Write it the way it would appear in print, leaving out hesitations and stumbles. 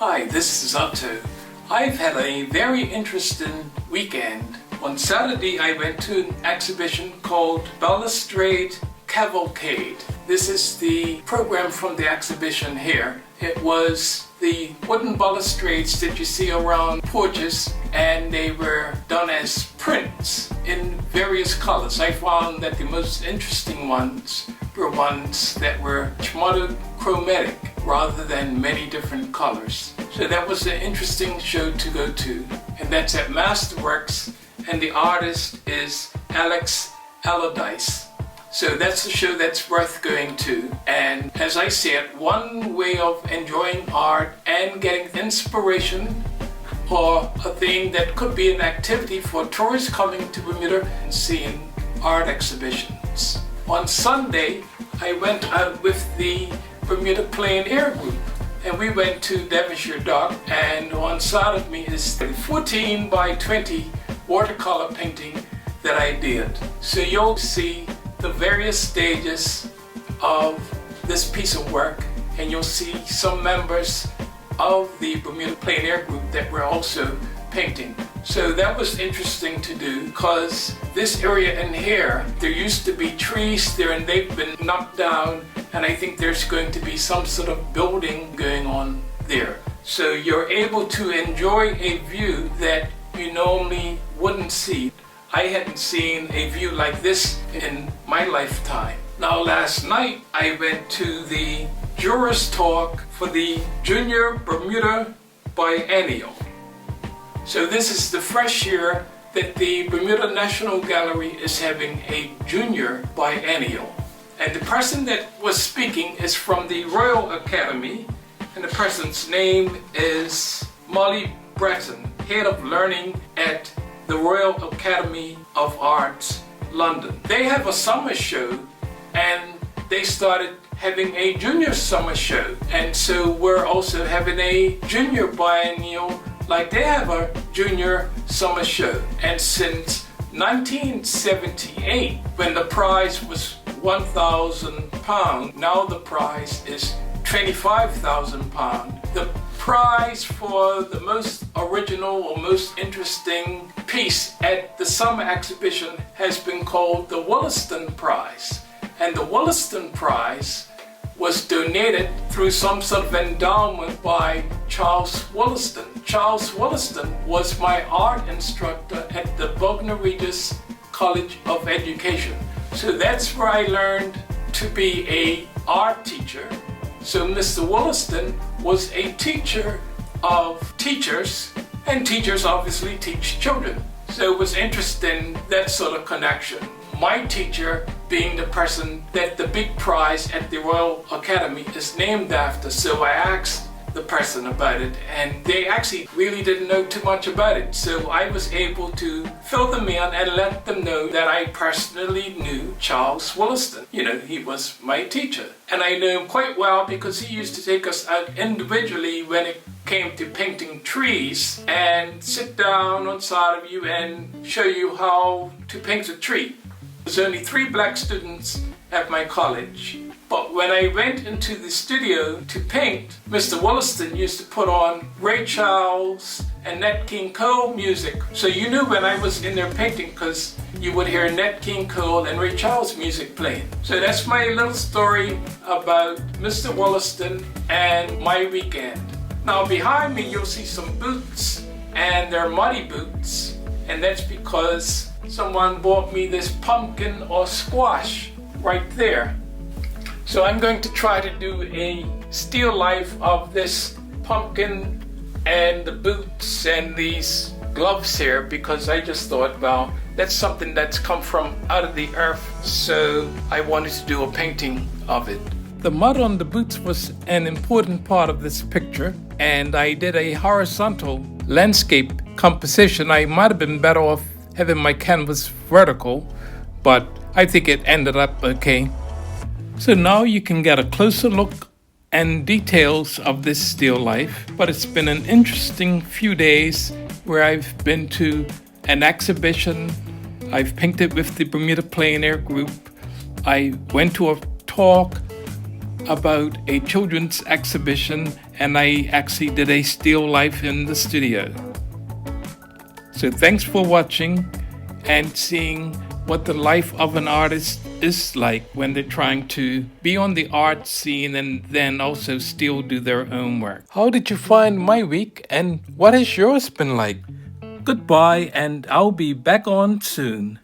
Hi, this is Otto. I've had a very interesting weekend. On Saturday, I went to an exhibition called Balustrade Cavalcade. This is the program from the exhibition here. It was the wooden balustrades that you see around porches, and they were done as prints in various colors. I found that the most interesting ones were ones that were monochromatic rather than many different colors. So that was an interesting show to go to, and that's at Masterworks, and the artist is Alex Allardyce. So that's a show that's worth going to. And as I said, one way of enjoying art and getting inspiration, or a thing that could be an activity for tourists coming to Bermuda and seeing art exhibitions. On Sunday, I went out with the Bermuda Plein Air group, and we went to Devonshire Dock, and on side of me is the 14 by 20 watercolor painting that I did. So you'll see the various stages of this piece of work, and you'll see some members of the Bermuda Plein Air group that were also painting. So that was interesting to do, because this area in here, there used to be trees there and they've been knocked down, and I think there's going to be some sort of building going on there. So you're able to enjoy a view that you normally wouldn't see. I hadn't seen a view like this in my lifetime. Now last night I went to the jurors talk for the Junior Bermuda Biennial. So this is the first year that the Bermuda National Gallery is having a Junior Biennial. And the person that was speaking is from the Royal Academy, and the person's name is Molly Breton, Head of Learning at the Royal Academy of Arts, London. They have a summer show, and they started having a junior summer show. And so we're also having a Junior Biennial, like they have a junior summer show. And since 1978, when the prize was £1,000, now the prize is £25,000. The prize for the most original or most interesting piece at the summer exhibition has been called the Wollaston Prize. And the Wollaston Prize was donated through some sort of endowment by Charles Wollaston. Charles Wollaston was my art instructor at the Bognor Regis College of Education. So that's where I learned to be an art teacher. So Mr. Wollaston was a teacher of teachers, and teachers obviously teach children. So it was interesting, that sort of connection. My teacher being the person that the big prize at the Royal Academy is named after. So I asked the person about it, and they actually really didn't know too much about it. So I was able to fill them in and let them know that I personally knew Charles Wollaston. You know, he was my teacher. And I knew him quite well because he used to take us out individually when it came to painting trees, and sit down on side of you and show you how to paint a tree. There's only 3 black students at my college. But when I went into the studio to paint, Mr. Wollaston used to put on Ray Charles and Nat King Cole music. So you knew when I was in there painting, because you would hear Nat King Cole and Ray Charles music playing. So that's my little story about Mr. Wollaston and my weekend. Now behind me you'll see some boots, and they're muddy boots, and that's because someone bought me this pumpkin or squash right there. So I'm going to try to do a still life of this pumpkin and the boots and these gloves here, because I just thought, well, that's something that's come from out of the earth, so I wanted to do a painting of it. The mud on the boots was an important part of this picture, and I did a horizontal landscape composition. I might have been better off having my canvas vertical, but I think it ended up okay. So now you can get a closer look and details of this still life, but it's been an interesting few days where I've been to an exhibition, I've painted with the Bermuda Plein Air group, I went to a talk about a children's exhibition, and I actually did a still life in the studio. So thanks for watching and seeing what the life of an artist is like when they're trying to be on the art scene and then also still do their own work. How did you find my week, and what has yours been like? Goodbye, and I'll be back on soon.